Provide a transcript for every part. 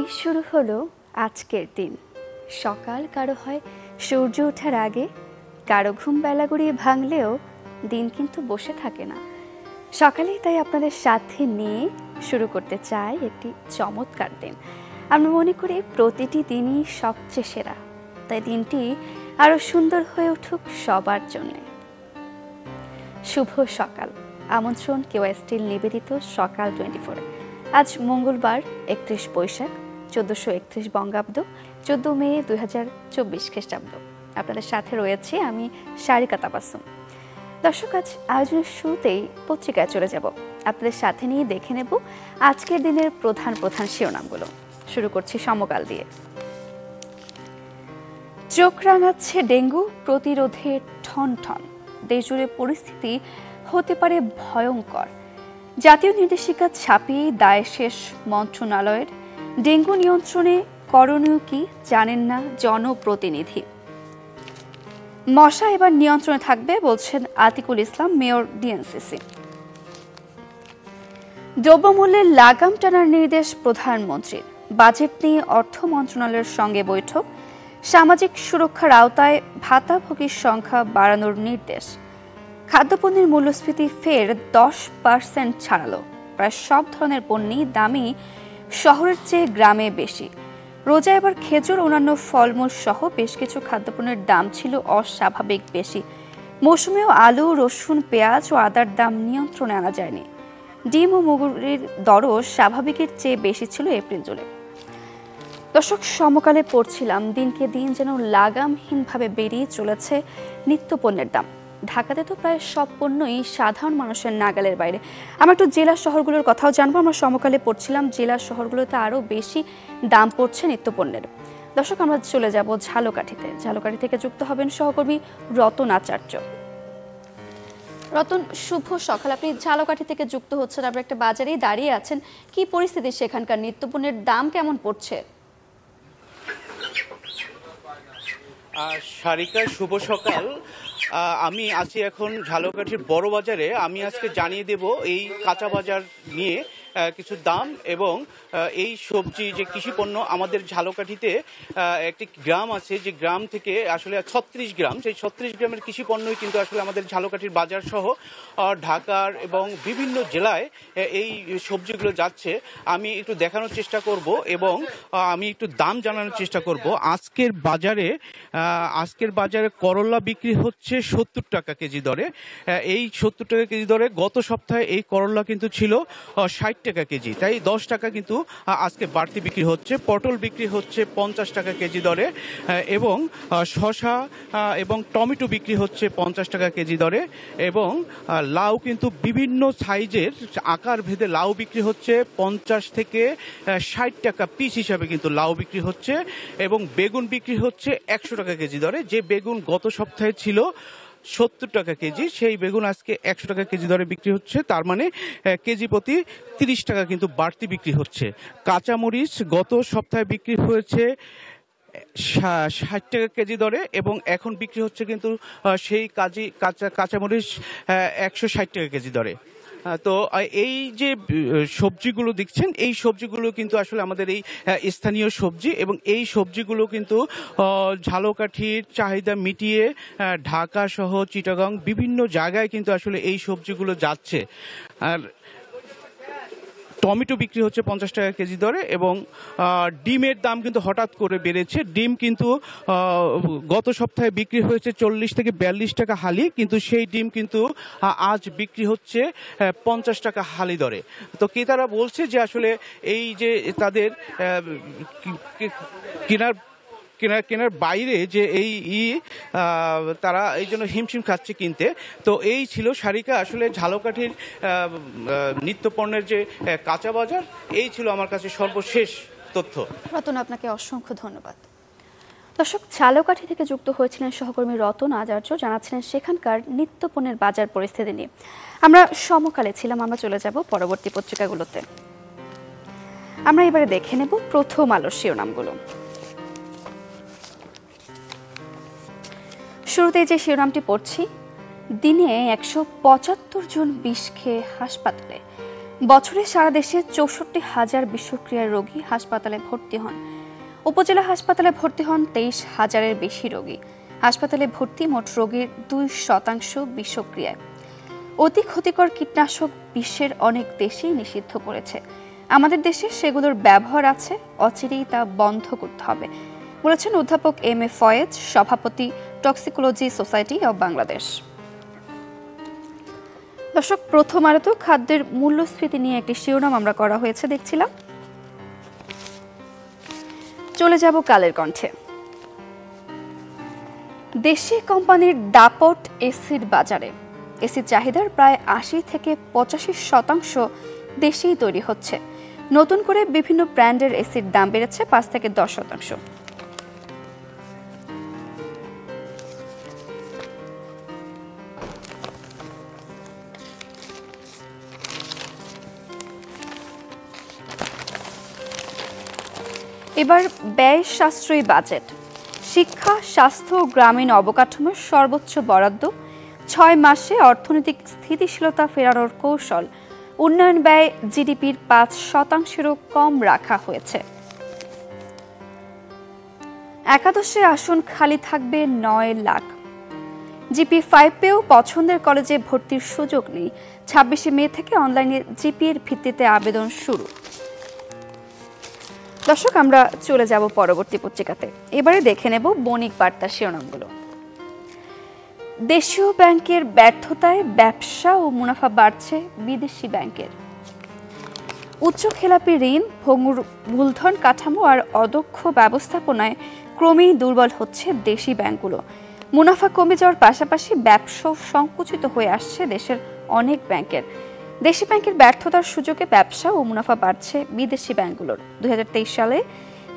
এই শুরু হলো আজকের দিন। সকাল কারো হয় সূর্য ওঠার আগে, কারো ঘুম বেলা গড়িয়ে ভাঙলেও দিন কিন্তু বসে থাকে না। সকালেই তাই আপনাদের সাথে নিয়ে শুরু করতে চাই একটি চমৎকার দিন। আমরা মনে করি প্রতিটি দিনই সবচেয়ে সেরা, তাই দিনটি আরো সুন্দর হয়ে উঠুক সবার জন্য। শুভ সকাল, আমন্ত্রণ কেওয়াইস্টিল নিবেদিত সকাল 24। আজ মঙ্গলবার 31 বৈশাখ 1431 বঙ্গাব্দ, 14 মে 2024 খ্রিস্টাব্দ। আপনাদের সাথে রয়েছে আমি সারিকা তাবাসসুম। দর্শক, আজ আয়োজনের শুরুতেই পত্রিকায় চলে যাব, আপনাদের সাথে নিয়ে দেখে নেব আজকের দিনের প্রধান শিরোনামগুলো। শুরু করছি সমকাল দিয়ে। চোখ রাঙাচ্ছে ডেঙ্গু প্রতিরোধে ঠন ঠন, দেশজুড়ে পরিস্থিতি হতে পারে ভয়ঙ্কর। জাতীয় নির্দেশিকা ছাপিয়ে দায় শেষ মন্ত্রণালয়ের। ডেঙ্গু নিয়ন্ত্রণে করণীয় কি জানেন না জনপ্রতিনিধি। মশা এবার নিয়ন্ত্রণে থাকবে বলছেন আতিকুল ইসলাম, মেয়র ডিএনসিসি। দ্রব্যমূল্যের লাগাম টানার নির্দেশ প্রধানমন্ত্রীর। বাজেট নিয়ে অর্থ মন্ত্রণালয়ের সঙ্গে বৈঠক। সামাজিক সুরক্ষার আওতায় ভাতাভোগীর সংখ্যা বাড়ানোর নির্দেশ। খাদ্যপণ্যের মূল্যস্ফীতি ফের 10% ছাড়ালো। প্রায় সব ধরনের পণ্যই দামি শহরের চেয়ে গ্রামে বেশি। রোজা এবার খেজুর, অন্যান্য ফলমূল সহ বেশ কিছু খাদ্যপণ্যের দাম ছিল অস্বাভাবিক বেশি। মৌসুমেও আলু, রসুন, পেঁয়াজ ও আদার দাম নিয়ন্ত্রণে আনা যায়নি। ডিম ও মুগুরির দরও স্বাভাবিকের চেয়ে বেশি ছিল এপ্রিল জুলাই। দর্শক, সমকালে পড়ছিলাম দিনকে দিন যেন লাগামহীনভাবে বেরিয়ে চলেছে নিত্যপণ্যের দাম। ঢাকাতে তো প্রায় সব পণ্যই সাধারণ মানুষের নাগালের বাইরে। আমরা একটু জেলা শহরগুলোর কথাও জানবো। আমরা সমকালে পড়ছিলাম জেলা শহরগুলোতে আরও বেশি দাম পড়ছে নিত্যপণ্যের। দর্শক, আমরা চলে যাব ঝালকাঠিতে। ঝালকাঠি থেকে যুক্ত হবেন সহকর্মী রতন আচার্য। রতন, শুভ সকাল। আপনি ঝালকাঠি থেকে যুক্ত হচ্ছেন, আপনার একটা বাজারেই দাঁড়িয়ে আছেন। কি পরিস্থিতি সেখানকার? নিত্যপণ্যের দাম কেমন পড়ছে? সারিকা, শুভ সকাল। আমি আছি এখন ঝালকাঠির বড় বাজারে। আমি আজকে জানিয়ে দেব এই কাঁচা বাজার নিয়ে কিছু দাম এবং এই সবজি যে কৃষি পণ্য। আমাদের ঝালকাঠিতে একটি গ্রাম আছে, যে গ্রাম থেকে আসলে 36 গ্রাম, সেই 36 গ্রামের কৃষি পণ্যই কিন্তু আসলে আমাদের ঝালকাঠির বাজার সহ ঢাকার এবং বিভিন্ন জেলায় এই সবজিগুলো যাচ্ছে। আমি একটু দেখানোর চেষ্টা করব এবং আমি একটু দাম জানানোর চেষ্টা করব। আজকের বাজারে করলা বিক্রি হচ্ছে 70 টাকা কেজি দরে। এই 70 টাকা কেজি দরে গত সপ্তাহে এই করলা কিন্তু ছিল 60 টাকা কেজি, তাই 10 টাকা কিন্তু আজকে বাড়তি বিক্রি হচ্ছে। পটল বিক্রি হচ্ছে 50 টাকা কেজি দরে এবং শসা এবং টমেটো বিক্রি হচ্ছে 50 টাকা কেজি দরে এবং লাউ কিন্তু বিভিন্ন সাইজের আকার ভেদে লাউ বিক্রি হচ্ছে 50 থেকে 60 টাকা পিস হিসাবে কিন্তু লাউ বিক্রি হচ্ছে এবং বেগুন বিক্রি হচ্ছে 100 টাকা কেজি দরে। যে বেগুন গত সপ্তাহে ছিল 70 টাকা কেজি, সেই বেগুন আজকে 100 টাকা কেজি দরে বিক্রি হচ্ছে। তার মানে কেজি প্রতি 30 টাকা কিন্তু বাড়তি বিক্রি হচ্ছে। কাঁচামরিচ গত সপ্তাহে বিক্রি হয়েছে 60 টাকা কেজি দরে এবং এখন বিক্রি হচ্ছে কিন্তু সেই কাঁচামরিচ 160 টাকা কেজি দরে। তো এই যে সবজিগুলো দেখছেন, এই সবজিগুলো কিন্তু আসলে আমাদের এই স্থানীয় সবজি এবং এই সবজিগুলো কিন্তু ঝালকাঠির চাহিদা মিটিয়ে ঢাকা সহ চিটাগাং বিভিন্ন জায়গায় কিন্তু আসলে এই সবজিগুলো যাচ্ছে। আর টমেটো বিক্রি হচ্ছে 50 টাকা কেজি দরে এবং ডিমের দাম কিন্তু হঠাৎ করে বেড়েছে। ডিম কিন্তু গত সপ্তাহে বিক্রি হয়েছে 40 থেকে 42 টাকা হালি, কিন্তু সেই ডিম কিন্তু আজ বিক্রি হচ্ছে 50 টাকা হালি দরে। তো ক্রেতারা বলছে যে আসলে এই যে তাদের কেনার বাইরে যে তারা এই জন্য হিমশিম খাচ্ছে কিনতে। তো এই ছিল সারিকা আসলে ঝালকাঠির নিত্যপণ্যের যে কাঁচা বাজার। এই ছিল আমার কাছে সর্বশেষ তথ্য। রতন, আপনাকে অসংখ্য ধন্যবাদ। দর্শক, ঝালকাঠি থেকে যুক্ত হয়েছিলেন সহকর্মী রতন আচার্য, জানাচ্ছিলেন সেখানকার নিত্যপণ্যের বাজার পরিস্থিতি নিয়ে। আমরা সমকালে ছিলাম, আমরা চলে যাব পরবর্তী পত্রিকাগুলোতে। আমরা এবারে দেখে নেব প্রথম আলোর শিরোনামগুলো। শুরুতে যে শিরোনামটি পড়ছি, দিনে 175 জন বিষ খেয়ে হাসপাতালে। বছরে সারা দেশে ৬৪,০০০ বিষক্রিয়ার রোগী হাসপাতালে ভর্তি হন। উপজেলা হাসপাতালে ভর্তি হন ২৩,০০০-এর বেশি রোগী। হাসপাতালে ভর্তি মোট রোগীর ২% বিষক্রিয়ায়। অতি ক্ষতিকর কীটনাশক বিশ্বের অনেক দেশেই নিষিদ্ধ করেছে। আমাদের দেশে সেগুলোর ব্যবহার আছে, অচিরেই তা বন্ধ করতে হবে, বলেছেন অধ্যাপক এম এ ফয়েজ, সভাপতি টক্সিকোলজি সোসাইটি অব বাংলাদেশ। দর্শক, প্রথম আলোতে খাদ্যের মূল্যস্ফীতি নিয়ে একটি শিরোনাম আমরা করা হয়েছে দেখছিলাম। চলে যাব কালের কণ্ঠে। দেশি কোম্পানির দাপট এসির বাজারে। এসির চাহিদার প্রায় ৮০-৮৫% দেশেই তৈরি হচ্ছে। নতুন করে বিভিন্ন ব্র্যান্ডের এসির দাম বেড়েছে ৫-১০%। এবার ব্যয় সাশ্রয়ী বাজেট। শিক্ষা, স্বাস্থ্য ও গ্রামীণ অবকাঠামোর সর্বোচ্চ বরাদ্দ, ৬ মাসে অর্থনৈতিক স্থিতিশীলতা ফেরানোর কৌশল, উন্নয়ন ব্যয় জিডিপির ৫%-এরও কম রাখা হয়েছে। একাদশে আসন খালি থাকবে ৯ লাখ। জিপি-5 পেয়েও পছন্দের কলেজে ভর্তির সুযোগ নেই। ২৬শে মে থেকে অনলাইনে জিপিএর ভিত্তিতে আবেদন শুরু। দর্শক, আমরা চলে যাব পরবর্তী পত্রিকাতে। এবারে দেখে নেব বণিক বার্তার শিরোনামগুলো। দেশীয় ব্যাংকের ব্যর্থতায় ব্যবসা ও মুনাফা বাড়ছে বিদেশি ব্যাংকের। উচ্চ খেলাপি ঋণ, ভঙ্গুর মূলধন কাঠামো আর অদক্ষ ব্যবস্থাপনায় ক্রমেই দুর্বল হচ্ছে দেশি ব্যাংকগুলো। মুনাফা কমে যাওয়ার পাশাপাশি ব্যবসাও সংকুচিত হয়ে আসছে দেশের অনেক ব্যাংকের। দেশি ব্যাংকের ব্যর্থতার সুযোগে ব্যবসা ও মুনাফা বাড়ছে বিদেশি ব্যাংকগুলোর। ২০২৩ সালে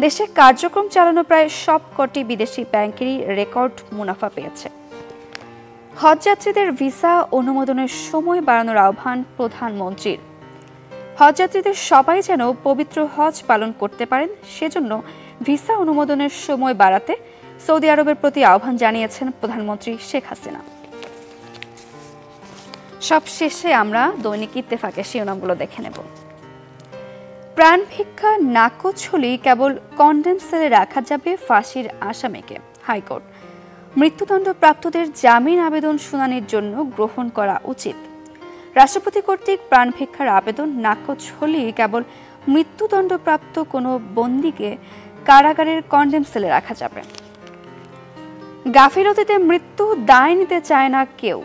দেশে কার্যক্রম চালানো প্রায় সবকটি বিদেশি ব্যাংকেরই রেকর্ড মুনাফা পেয়েছে। হজযাত্রীদের ভিসা অনুমোদনের সময় বাড়ানোর আহ্বান প্রধানমন্ত্রীর। হজযাত্রীদের সবাই যেন পবিত্র হজ পালন করতে পারেন, সেজন্য ভিসা অনুমোদনের সময় বাড়াতে সৌদি আরবের প্রতি আহ্বান জানিয়েছেন প্রধানমন্ত্রী শেখ হাসিনা। সব শেষে আমরা দৈনিক ইত্তেফাকের শিরোনামগুলো দেখে নেব। প্রাণ ভিক্ষা নাকচ হলেই কেবল কন্ডেম সেলে রাখা যাবে ফাঁসির আসামিকে। হাইকোর্ট। মৃত্যুদণ্ডপ্রাপ্তদের জামিন আবেদন শুনানির জন্য গ্রহণ করা উচিত। রাষ্ট্রপতি কর্তৃক প্রাণ ভিক্ষার আবেদন নাকচ হলেই কেবল মৃত্যুদণ্ডপ্রাপ্ত কোনো বন্দীকে কারাগারের কন্ডেম সেলে রাখা যাবে। গাফিলতিতে মৃত্যু দায় নিতে চায় না কেউ।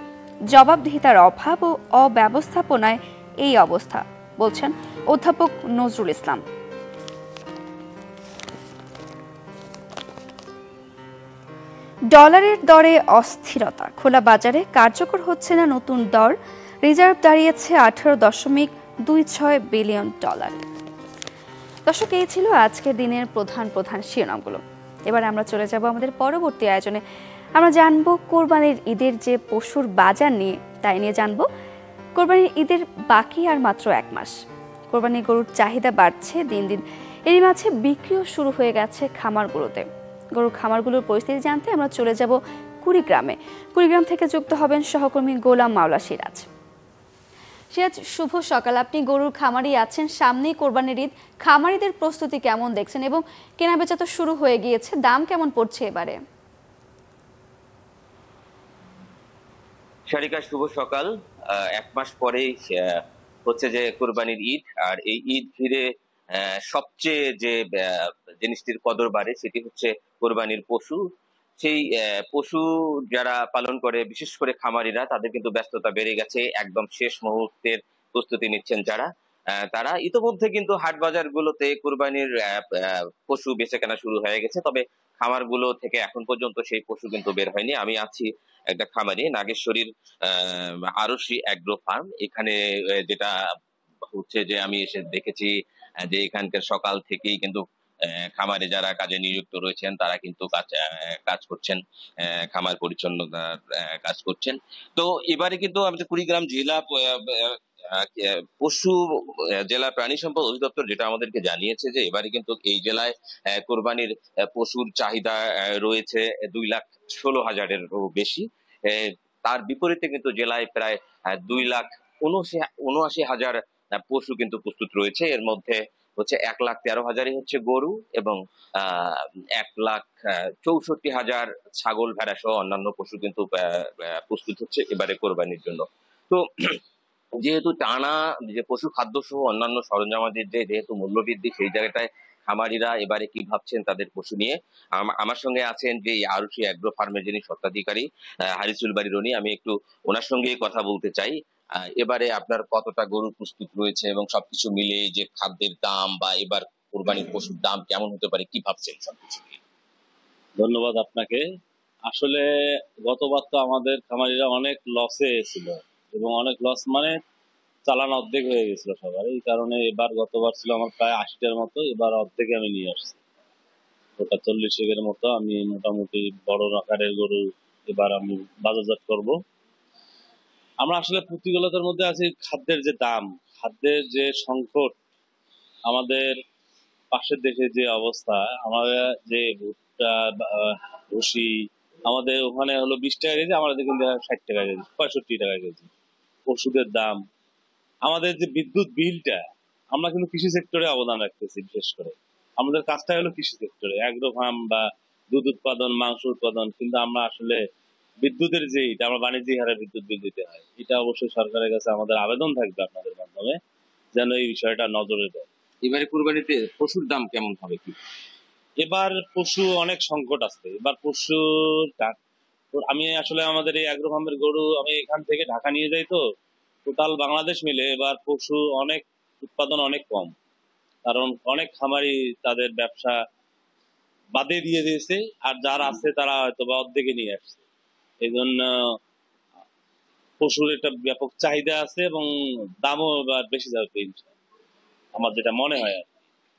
জবাবদিহিতার অভাব ও অব্যবস্থাপনায় এই অবস্থা, বলছেন অধ্যাপক নজরুল ইসলাম। ডলারের দরে অস্থিরতা। খোলা বাজারে কার্যকর হচ্ছে না নতুন দর। রিজার্ভ দাঁড়িয়েছে 18.26 বিলিয়ন ডলার। দর্শক, এই ছিল আজকের দিনের প্রধান শিরোনামগুলো। এবার আমরা চলে যাব আমাদের পরবর্তী আয়োজনে। আমরা জানবো কোরবানির ঈদের যে পশুর বাজার নিয়ে, তাই নিয়ে জানবো। কোরবানির ঈদের বাকি আর মাত্র 1 মাস। কোরবানির গরুর চাহিদা বাড়ছে দিন দিন। এরই মাঝে বিক্রিও শুরু হয়ে গেছে খামারগুলোতে। গরুর খামারগুলোর পরিস্থিতি জানতে আমরা চলে যাব কুড়িগ্রামে। কুড়িগ্রাম থেকে যুক্ত হবেন সহকর্মী গোলাম মাওলা সিরাজ। সিরাজ, শুভ সকাল। আপনি গরুর খামারি আছেন, সামনেই কোরবানির ঈদ। খামারিদের প্রস্তুতি কেমন দেখছেন এবং কেনাবেচা তো শুরু হয়ে গিয়েছে, দাম কেমন পড়ছে এবারে? শারিকা, শুভ সকাল। 1 মাস পরেই হচ্ছে যে কোরবানির ঈদ, আর এই ঈদ ঘিরে সবচেয়ে যে জিনিসটির কদর বাড়ে সেটি হচ্ছে কোরবানির পশু। সেই পশু যারা পালন করে, বিশেষ করে খামারিরা, তাদের কিন্তু ব্যস্ততা বেড়ে গেছে। একদম শেষ মুহূর্তের প্রস্তুতি নিচ্ছেন যারা, তারা ইতোমধ্যে কিন্তু হাট বাজার গুলোতে কোরবানির পশু বেচে কেনা শুরু হয়ে গেছে। তবে খামারগুলো থেকে এখন পর্যন্ত সেই পশু কিন্তু বের হয়নি। আমি আছি একটা খামারি, নাগেশ্বরীর আরশি অ্যাগ্রো ফার্ম। এখানে যেটা হচ্ছে যে আমি এসে দেখেছি যে এখানকার সকাল থেকেই কিন্তু খামারে যারা কাজে নিযুক্ত রয়েছেন তারা কিন্তু কাজ করছেন, খামার পরিচ্ছন্নতার কাজ করছেন। তো এবারে কিন্তু আমাদের কুড়িগ্রাম জেলা পশু জেলা প্রাণী সম্পদ অধিদপ্তর যেটা আমাদেরকে জানিয়েছে যে এবারে কিন্তু এই জেলায় কোরবানির পশুর চাহিদা রয়েছে 2,16,000-এরও বেশি। তার বিপরীতে কিন্তু জেলায় প্রায় 2,79,000 পশু কিন্তু প্রস্তুত রয়েছে। এর মধ্যে হচ্ছে 1,13,000ই হচ্ছে গরু এবং 1,64,000 ছাগল ভেড়া সহ অন্যান্য পশু কিন্তু প্রস্তুত হচ্ছে এবারে কোরবানির জন্য। তো যেহেতু টানা যে পশু খাদ্য সহ অন্যান্য সরঞ্জামাদির যেহেতু মূল্যবৃদ্ধি, সেই জায়গাটায় খামারিরা এবারে কি ভাবছেন তাদের পশু নিয়ে। আমার সঙ্গে আছেন যে আরুষি অ্যাগ্রো ফার্মের যিনি স্বত্বাধিকারী হারিসুল বাড়ি রনি, আমি একটু ওনার সঙ্গেই কথা বলতে চাই। এবারে আপনার কতটা গরু প্রস্তুত রয়েছে এবং সবকিছু মিলে যে খাদ্যের দাম বা এবার কোরবানির পশুর দাম কেমন হতে পারে, কি ভাবছেন সবকিছু নিয়ে? ধন্যবাদ আপনাকে। আসলে গতবার তো আমাদের খামারিরা অনেক লসে ছিল এবং অনেক লস মানে চালান অর্ধেক হয়ে গেছিল সবার। এই কারণে এবার গতবার ছিল আমার প্রায় 80টার মতো, এবার অর্ধেকে আমি নিয়ে আসছি। ওটা 40 মতো আমি মোটামুটি বড় আকারের গরু এবার আমি বাজারজাত করব। আমরা আসলে প্রতিকূলতার মধ্যে আছি। খাদ্যের যে দাম, খাদ্যের যে সংকট, আমাদের পাশের দেশে যে অবস্থা, আমাদের যে ভুট্টা ভুসি আমাদের ওখানে হলো 20 টাকা কেজি, আমাদের কিন্তু 60 টাকা কেজি, 65 টাকা কেজি। ওষুধের দাম, আমাদের যে বিদ্যুৎ বিলটা, আমরা কিন্তু কৃষি সেক্টরে অবদান রাখতেছি। বিশেষ করে আমাদের কাজটা হলো কৃষি সেক্টরে, অ্যাগ্রো ফার্ম বা দুধ উৎপাদন, মাংস উৎপাদন, কিন্তু আমরা আসলে বিদ্যুতের যে এটা আমরা বাণিজ্যিক হারে বিদ্যুৎ বিল দিতে হয়। এটা অবশ্যই সরকারের কাছে আমাদের আবেদন থাকবে আপনাদের মাধ্যমে, যেন এই বিষয়টা নজরে দেয়। এবারে কোরবানিতে পশুর দাম কেমন হবে কি? এবার পশু অনেক সংকট আছে। এবার পশু আমি আসলে আমাদের এই অ্যাগ্রো ফার্মের গরু আমি এখান থেকে ঢাকা নিয়ে যাই, তো টোটাল বাংলাদেশ মিলে এবার পশু অনেক উৎপাদন অনেক কম, কারণ অনেক খামারি তাদের ব্যবসা বাদে দিয়ে দিয়েছে, আর যারা আছে তারা হয়তো বা অর্ধেকে নিয়ে আসছে। এই জন্য পশুর একটা ব্যাপক চাহিদা আছে এবং দামও এবার বেশি যাবে আমার যেটা মনে হয়।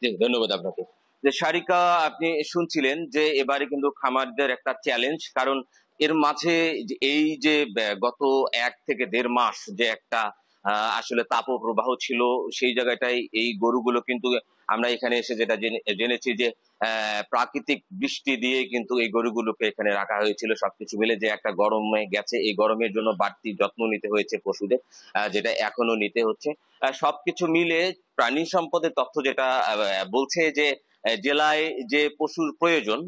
জি, ধন্যবাদ আপনাকে। যে সারিকা, আপনি শুনছিলেন যে এবারে কিন্তু খামারদের একটা চ্যালেঞ্জ, কারণ এর মাঝে এই যে গত 1 থেকে 1.5 মাস যে একটা আসলে তাপপ্রবাহ ছিল, সেই জায়গাটায় এই গরুগুলো কিন্তু আমরা এখানে এসে যেটা জেনেছি যে প্রাকৃতিক বৃষ্টি দিয়ে কিন্তু এই গরুগুলোকে এখানে রাখা হয়েছিল। সবকিছু মিলে যে একটা গরমে গেছে, এই গরমের জন্য বাড়তি যত্ন নিতে হয়েছে পশুদের, যেটা এখনো নিতে হচ্ছে। সবকিছু মিলে প্রাণী সম্পদের তথ্য যেটা বলছে যে জেলায় যে পশুর প্রয়োজন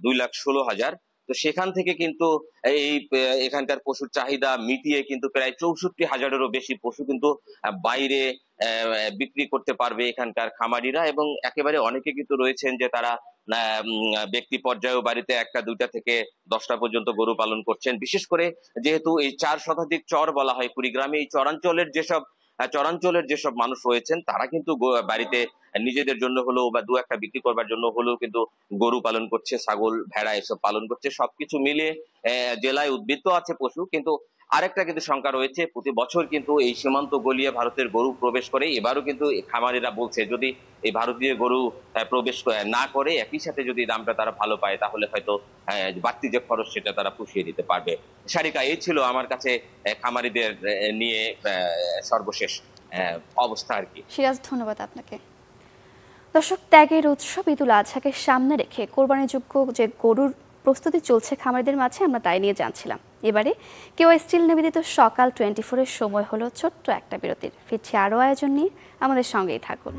2,16,000, তো সেখান থেকে কিন্তু এই এখানকার পশুর চাহিদা মিটিয়ে কিন্তু প্রায় 64,000-এরও বেশি পশু কিন্তু বাইরে বিক্রি করতে পারবে এখানকার খামারিরা। এবং একেবারে অনেকে কিন্তু রয়েছেন যে তারা ব্যক্তি পর্যায়েও বাড়িতে 1টা 2টা থেকে 10টা পর্যন্ত গরু পালন করছেন। বিশেষ করে যেহেতু এই 4 শতাধিক চর বলা হয় কুড়িগ্রামে, এই চরাঞ্চলের যেসব মানুষ রয়েছেন তারা কিন্তু বাড়িতে নিজেদের জন্য হলেও বা 2-1টা বিক্রি করবার জন্য হলেও কিন্তু গরু পালন করছে, ছাগল ভেড়া এসব পালন করছে। সবকিছু মিলে জেলায় উদ্বৃত্ত আছে পশু। কিন্তু আরেকটা কিন্তু শঙ্কা রয়েছে, প্রতি বছর কিন্তু এই সীমান্ত গলিয়ে ভারতের গরু প্রবেশ করে। এবারও কিন্তু খামারিরা বলছে যদি এই ভারতীয় গরু প্রবেশ না করে, একই সাথে যদি দামটা তারা ভালো পায়, তাহলে হয়তো বাড়তি যে খরচ সেটা তারা পুষিয়ে দিতে পারবে। সারিকা, এই ছিল আমার কাছে খামারিদের নিয়ে সর্বশেষ অবস্থা আর কি। সিরাজ, ধন্যবাদ আপনাকে। দর্শক, ত্যাগের উৎসব ঈদুল আজহাকে সামনে রেখে কোরবানিযোগ্য যে গরুর প্রস্তুতি চলছে খামারিদের মাঝে, আমরা তাই নিয়ে জানছিলাম। এবারে কেওয়াই স্টিল নিবেদিত সকাল 24-এর সময় হলো ছোট্ট একটা বিরতির। ফিরছি আরও আয়োজন নিয়ে, আমাদের সঙ্গেই থাকুন।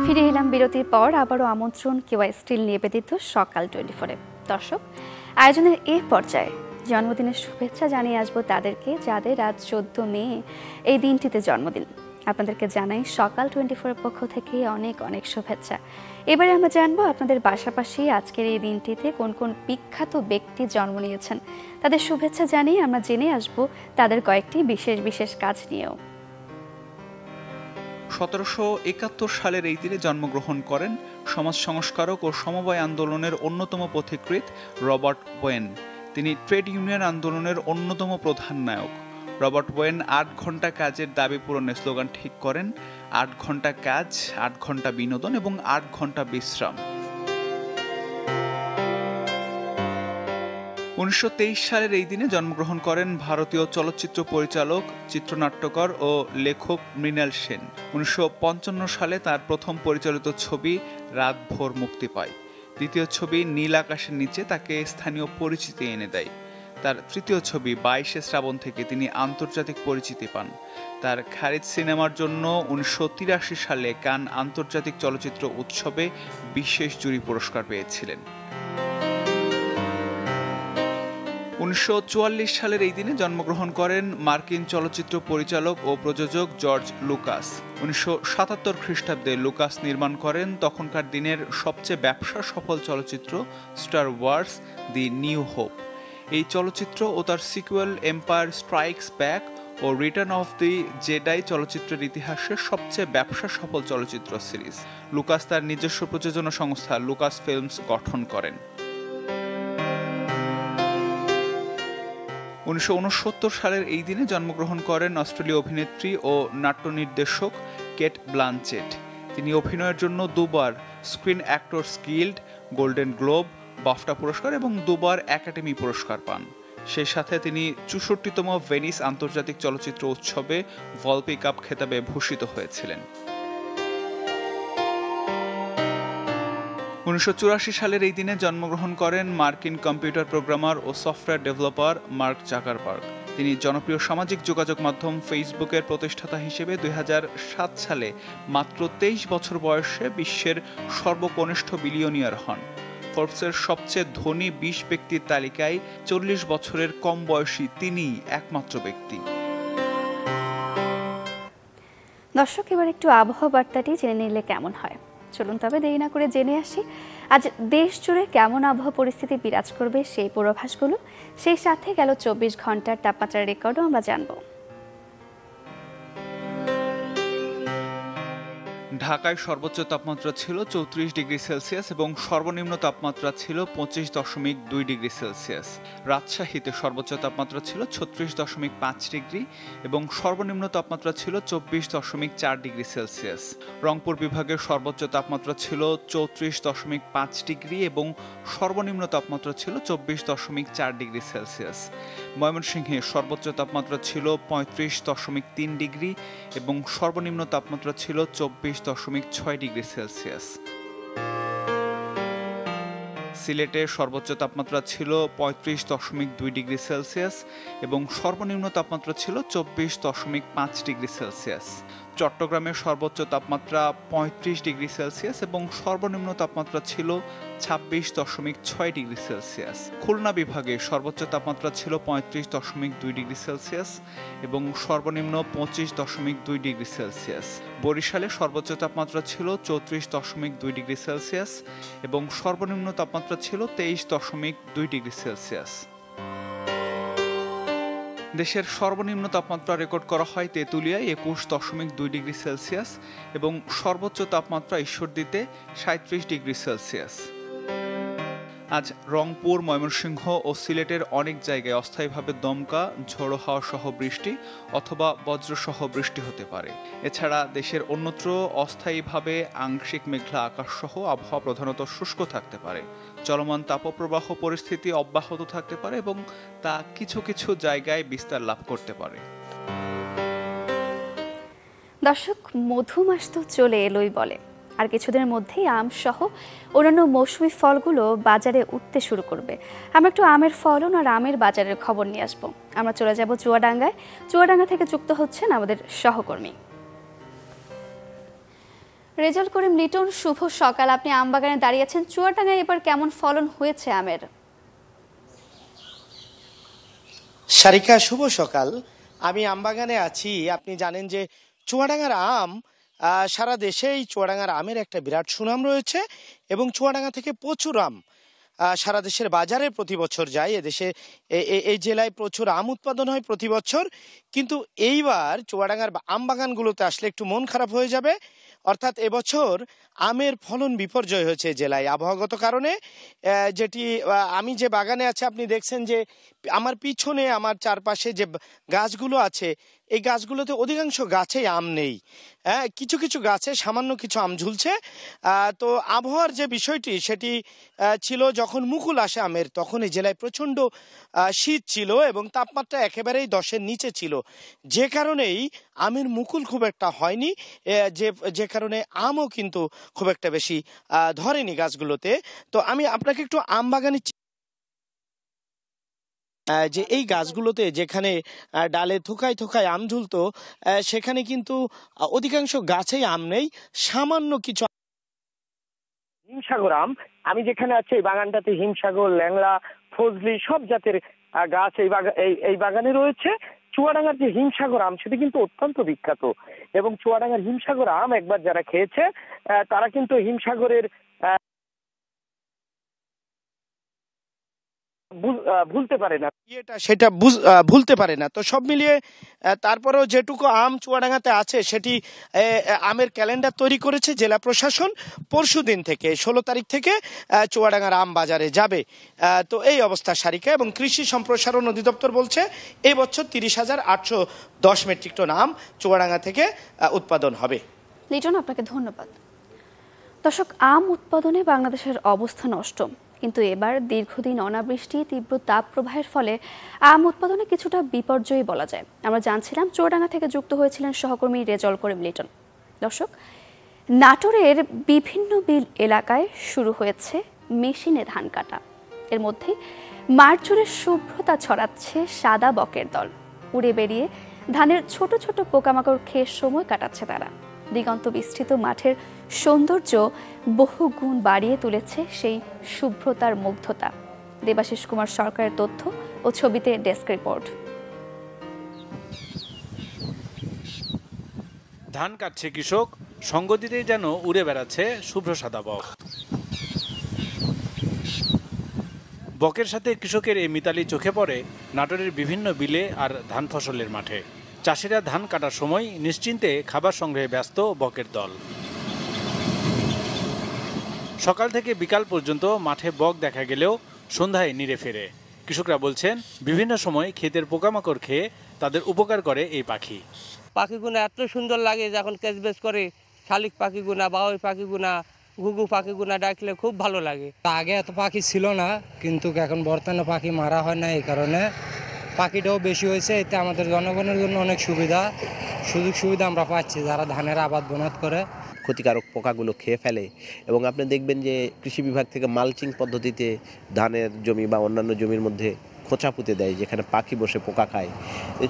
ফিরে এলাম বিরতির পর। আবারও আমন্ত্রণ কেওয়াই স্টিল নিবেদিত সকাল 24-এ। দর্শক, আয়োজনের এই পর্যায়ে জন্মদিনের শুভেচ্ছা জানিয়ে আসবো তাদেরকে যাদের আজ 14 মে এই দিনটিতে জন্মদিন। আপনাদেরকে জানাই সকাল 24-এর পক্ষ থেকে অনেক অনেক শুভেচ্ছা। এবারে আমরা জানবো আপনাদের পাশাপাশি আজকের এই দিনটিতে কোন কোন বিখ্যাত ব্যক্তি জন্ম নিয়েছেন। তাদের শুভেচ্ছা জানিয়ে আমরা জেনে আসবো তাদের কয়েকটি বিশেষ বিশেষ কাজ নিয়েও। 1771 সালের এই দিনে জন্মগ্রহণ করেন সমাজ সংস্কারক ও সমবায় আন্দোলনের অন্যতম পথিকৃৎ রবার্ট ওয়েন। তিনি ট্রেড ইউনিয়ন আন্দোলনের অন্যতম প্রধান নায়ক। রবার্ট ওয়েন 8 ঘন্টা কাজের দাবি পূরণের স্লোগান ঠিক করেন। 8 ঘন্টা কাজ, 8 ঘন্টা বিনোদন এবং 8 ঘন্টা বিশ্রাম। 1923 সালের এই দিনে জন্মগ্রহণ করেন ভারতীয় চলচ্চিত্র পরিচালক, চিত্রনাট্যকার ও লেখক মৃণাল সেন। 1955 সালে তার প্রথম পরিচালিত ছবি রাত ভোর মুক্তি পায়। দ্বিতীয় ছবি নীল আকাশের নিচে তাকে স্থানীয় পরিচিতি এনে দেয়। তার তৃতীয় ছবি 22 শ্রাবণ থেকে তিনি আন্তর্জাতিক পরিচিতি পান। তার খারিজ সিনেমার জন্য 1983 সালে কান আন্তর্জাতিক চলচ্চিত্র উৎসবে বিশেষ জুরি পুরস্কার পেয়েছিলেন। 1944 সালের এই দিনে জন্মগ্রহণ করেন মার্কিন চলচ্চিত্র পরিচালক ও প্রযোজক জর্জ লুকাস। 1977 খ্রিস্টাব্দে লুকাস নির্মাণ করেন তখনকার দিনের সবচেয়ে ব্যবসা সফল চলচ্চিত্র Star Wars the New Hope. এই চলচ্চিত্র ও তার সিকুয়েল এম্পায়ার স্ট্রাইকস ব্যাক ও রিটার্ন অফ দি জেডাই চলচ্চিত্রের ইতিহাসের সবচেয়ে ব্যবসা সফল চলচ্চিত্র সিরিজ। লুকাস তার নিজস্ব প্রযোজনা সংস্থা লুকাস ফিল্মস গঠন করেন। 1969 সালের এই দিনে জন্মগ্রহণ করেন অস্ট্রেলীয় অভিনেত্রী ও নাট্য নির্দেশক কেট ব্লানচেট। তিনি অভিনয়ের জন্য দুবার screen actors guild, golden globe, BAFTA পুরস্কার এবং দুবার একাডেমি পুরস্কার পান। সেই সাথে তিনি 64তম ভেনিস আন্তর্জাতিক চলচ্চিত্র উৎসবে ভলপি কাপ খেতাবে ভূষিত হয়েছিলেন। 1984 সালের এই দিনে জন্মগ্রহণ করেন মার্কিন কম্পিউটার প্রোগ্রামার ও সফটওয়্যার ডেভেলপার মার্ক জাকারবার্গ। তিনি জনপ্রিয় সামাজিক যোগাযোগ মাধ্যম ফেসবুকের প্রতিষ্ঠাতা হিসেবে 2007 সালে মাত্র 23 বছর বয়সে বিশ্বের সর্বকনিষ্ঠ বিলিয়নিয়ার হন। ফোর্বসের সবচেয়ে ধনী 20 ব্যক্তির তালিকায় 40 বছরের কম বয়সী তিনিই একমাত্র ব্যক্তি। দর্শক, এবার একটু আবহাওয়া বার্তাটি জেনে নিলে কেমন হয়। চলুন তবে দেরি না করে জেনে আসি আজ দেশ জুড়ে কেমন আবহাওয়া পরিস্থিতি বিরাজ করবে সেই পূর্বাভাসগুলো। সেই সাথে গেল 24 ঘন্টার তাপমাত্রার রেকর্ডও আমরা জানব। ঢাকায় সর্বোচ্চ তাপমাত্রা ছিল 34 ডিগ্রি সেলসিয়াস এবং সর্বনিম্ন তাপমাত্রা ছিল 25.2 ডিগ্রি সেলসিয়াস। রাজশাহীতে সর্বোচ্চ তাপমাত্রা ছিল 36.5 ডিগ্রি এবং সর্বনিম্ন তাপমাত্রা ছিল 24.4 ডিগ্রি সেলসিয়াস। রংপুর বিভাগের সর্বোচ্চ তাপমাত্রা ছিল 34.5 ডিগ্রি এবং সর্বনিম্ন তাপমাত্রা ছিল 24.4 ডিগ্রি সেলসিয়াস। ময়মনসিংহে সর্বোচ্চ তাপমাত্রা ছিল 35.3 ডিগ্রি এবং সর্বনিম্ন তাপমাত্রা ছিল 24.6 ডিগ্রি সেলসিয়াস। সিলেটে সর্বোচ্চ তাপমাত্রা ছিল 35.2 ডিগ্রি সেলসিয়াস এবং সর্বনিম্ন তাপমাত্রা ছিল 24.5 ডিগ্রি সেলসিয়াস। চট্টগ্রামের সর্বোচ্চ তাপমাত্রা 35 ডিগ্রি সেলসিয়াস এবং সর্বনিম্ন তাপমাত্রা ছিল 26.6 ডিগ্রি সেলসিয়াস। খুলনা বিভাগে সর্বোচ্চ তাপমাত্রা ছিল 35.2 ডিগ্রি সেলসিয়াস এবং সর্বনিম্ন 25.2 ডিগ্রি সেলসিয়াস। বরিশালে সর্বোচ্চ তাপমাত্রা ছিল 34.2 ডিগ্রি সেলসিয়াস এবং সর্বনিম্ন তাপমাত্রা ছিল 23.2 ডিগ্রি সেলসিয়াস। দেশের সর্বনিম্ন তাপমাত্রা রেকর্ড করা হয় তেঁতুলিয়ায় 21.2 ডিগ্রি সেলসিয়াস এবং সর্বোচ্চ তাপমাত্রা ঈশ্বরদীতে 37 ডিগ্রি সেলসিয়াস। আজ রংপুর, ময়মনসিংহ ও সিলেটের অনেক জায়গায় অস্থায়ীভাবে দমকা, ঝোড়ো হাওয়া সহ বৃষ্টি অথবা বজ্রসহ বৃষ্টি হতে পারে। এছাড়া দেশের অন্যত্র অস্থায়ীভাবে আংশিক মেঘলা আকাশ সহ আবহাওয়া প্রধানত শুষ্ক থাকতে পারে। চলমান তাপপ্রবাহ পরিস্থিতি অব্যাহত থাকতে পারে এবং তা কিছু কিছু জায়গায় বিস্তার লাভ করতে পারে। দর্শক, মধুমাস তো চলে এলোই বলে, আর কিছুদিনের মধ্যেই আম সহ অন্যান্য মৌসুমি ফলগুলো বাজারে উঠতে শুরু করবে। আমরা একটু আমের ফলন আর আমের বাজারের খবর নিয়ে আসবো। আমরা চলে যাব চুয়াডাঙ্গায়। চুয়াডাঙ্গা থেকে যুক্ত হচ্ছেন আমাদের সহকর্মী রেজাউল করিম লিটন। শুভ সকাল, আপনি আম বাগানে দাঁড়িয়েছেন। চুয়াডাঙ্গায় এবার কেমন ফলন হয়েছে আমের? সারিকা, শুভ সকাল। আমি আমবাগানে আছি। আপনি জানেন যে চুয়াডাঙ্গার আম সারা দেশেই চুয়াডাঙ্গার আমের একটা বিরাট সুনাম রয়েছে এবং চুয়াডাঙ্গা থেকে প্রচুর আম সারা দেশের বাজারে প্রতি বছর যায়। এদেশে এই জেলায় প্রচুর আম উৎপাদন হয় প্রতি বছর, কিন্তু এইবার চুয়াডাঙ্গার আম বাগানগুলোতে আসলে একটু মন খারাপ হয়ে যাবে। অর্থাৎ এবছর আমের ফলন বিপর্যয় হয়েছে জেলায় আবহাওয়াগত কারণে। যেটি আমি যে বাগানে আছে আপনি দেখছেন যে আমার পিছনে আমার চারপাশে যে গাছগুলো আছে এই গাছগুলোতে অধিকাংশ গাছেই আম নেই। হ্যাঁ, কিছু কিছু গাছে সামান্য কিছু আম ঝুলছে। তো আবহাওয়ার যে বিষয়টি সেটি ছিল যখন মুকুল আসে আমের তখন এই জেলায় প্রচণ্ড শীত ছিল এবং তাপমাত্রা একেবারেই 10-এর নিচে ছিল, যে কারণেই আমের মুকুল খুব একটা হয়নি, যে কারণে আমও কিন্তু খুব একটা বেশি ধরেনি গাছগুলোতে। তো আমি আপনাকে একটু আম বাগানে যে এই গাছগুলোতে যেখানে ডালে থোকায় থোকায় আম ঝুলতো সেখানে কিন্তু অধিকাংশ গাছেই আম নেই, সামান্য কিছু। হিমসাগর আম, আমি যেখানে আছি এই বাগানটাতে হিমসাগর, ল্যাংড়া, ফজলি সব জাতের গাছ এই বাগানে রয়েছে। চুয়াডাঙ্গার যে হিমসাগর আম সেটা কিন্তু অত্যন্ত বিখ্যাত এবং চুয়াডাঙ্গার হিমসাগর আম একবার যারা খেয়েছে তারা কিন্তু হিমসাগরের ভুলতে পারে না, সেটা ভুলতে পারে না। তো সব মিলিয়ে তারপরেও যেটুকু আম চুয়াডাঙ্গাতে আছে সেটি আমের ক্যালেন্ডার তৈরি করেছে জেলা প্রশাসন। পরশুদিন থেকে 16 তারিখ থেকে চুয়াডাঙ্গার আম বাজারে যাবে। তো এই অবস্থা সারিকা, এবং কৃষি সম্প্রসারণ অধিদপ্তর বলছে এই বছর 30,810 মেট্রিক টন আম চুয়াডাঙ্গা থেকে উৎপাদন হবে। লিটন, আপনাকে ধন্যবাদ। দর্শক, আম উৎপাদনে বাংলাদেশের অবস্থান অষ্টম, কিন্তু এবার দীর্ঘদিন অনাবৃষ্টি, তীব্র তাপ প্রবাহের ফলে আম উৎপাদনে কিছুটা বিপর্যয় বলা যায়। আমরা জানছিলাম, চুয়াডাঙ্গা থেকে যুক্ত হয়েছিলেন সহকর্মী রেজল করিম লিটন। দর্শক, নাটোরের বিভিন্ন বিল এলাকায় শুরু হয়েছে মেশিনে ধান কাটা। এর মধ্যে মারচুরের শুভ্রতা ছড়াচ্ছে সাদা বকের দল। উড়ে বেরিয়ে ধানের ছোট ছোট পোকামাকড় খেয়ে সময় কাটাচ্ছে তারা। দিগন্ত বিস্তৃত মাঠের সৌন্দর্য বহুগুণ বাড়িয়ে তুলেছে সেই শুভ্রতার মুগ্ধতা। দেবাশিস কুমার সরকারের তথ্য ও ছবিতে ডেস্ক রিপোর্ট। ধান কাটছে কৃষক, সঙ্গ দিতেই যেন উড়ে বেড়াচ্ছে শুভ্র সাদা বক। বকের সাথে কৃষকের এই মিতালি চোখে পড়ে নাটোরের বিভিন্ন বিলে আর ধান ফসলের মাঠে। চাষিরা ধান কাটার সময় নিশ্চিন্তে খাবার সংগ্রহে ব্যস্ত বকের দল। সকাল থেকে বিকাল পর্যন্ত মাঠে বক দেখা গেলেও সন্ধ্যায় নিরে ফেরে। কৃষকরা বলছেন, বিভিন্ন সময় ক্ষেতের পোকামাকড় খেয়ে তাদের উপকার করে এই পাখি। পাখিগুনা এত সুন্দর লাগে, যখন কেজবেজ করে শালিক পাখিগুনা, বাউই পাখিগুনা, ঘুঘু পাখিগুনা ডাকলে খুব ভালো লাগে। আগে এত পাখি ছিল না, কিন্তু এখন বর্তমানে পাখি মারা হয় না, এই কারণে পাখিটাও বেশি হয়েছে। এতে আমাদের জনগণের জন্য অনেক সুযোগ সুবিধা আমরা পাচ্ছি, যারা ধানের আবাদ বনাত করে। ক্ষতিকারক পোকাগুলো খেয়ে ফেলে এবং আপনি দেখবেন যে কৃষি বিভাগ থেকে মালচিং পদ্ধতিতে ধানের জমি বা অন্যান্য জমির মধ্যে খোঁচা পুঁতে দেয়, যেখানে পাখি বসে পোকা খায়।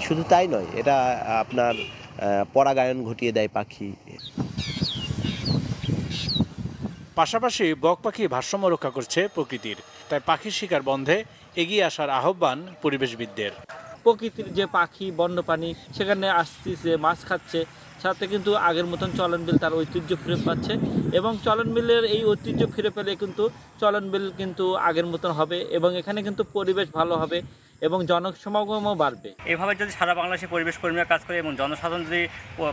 শুধু তাই নয়, এটা আপনার পরাগায়ন ঘটিয়ে দেয় পাখি। পাশাপাশি বক পাখি ভারসাম্য রক্ষা করছে প্রকৃতির, তাই পাখির শিকার বন্ধে এগিয়ে আসার আহ্বান পরিবেশবিদদের। প্রকৃতির যে পাখি, বন্যপ্রাণী সেখানে আসতেছে, মাছ খাচ্ছে, সাথে কিন্তু আগের মতন চলন বিল তার ঐতিহ্য ফিরে পাচ্ছে এবং চলন বিলের এই ঐতিহ্য ফিরে পেলে কিন্তু চলন বিল কিন্তু আগের মতন হবে এবং এখানে কিন্তু পরিবেশ ভালো হবে এবং জনসমাগমও বাড়বে। এভাবে যদি সারা বাংলাদেশে পরিবেশ কর্মীরা কাজ করে এবং জনসাধারণ যদি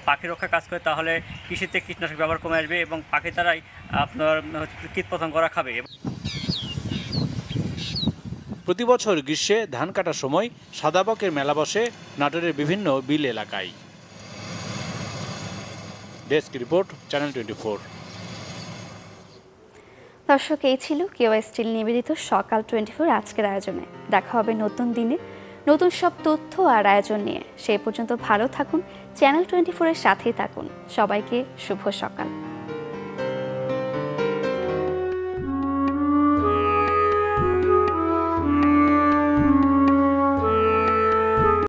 পাখি রক্ষা কাজ করে, তাহলে কৃষিতে কীটনাশক ব্যবহার কমে আসবে এবং পাখি দ্বারাই আপনার কীটপতঙ্গরা খাবে। প্রতি বছর গ্রীষ্মে ধান কাটার সময় সাদা বকের মেলা বসে নাটোরের বিভিন্ন বিল এলাকায়। Desk report, channel 24। দর্শক, এই ছিল কেওয়াই স্টিল নিবেদিত সকাল 24 আজকের আয়োজনে। দেখা হবে নতুন দিনে নতুন সব তথ্য আর আয়োজন নিয়ে। সেই পর্যন্ত ভালো থাকুন, চ্যানেল 24 এর সাথেই থাকুন। সবাইকে শুভ সকাল।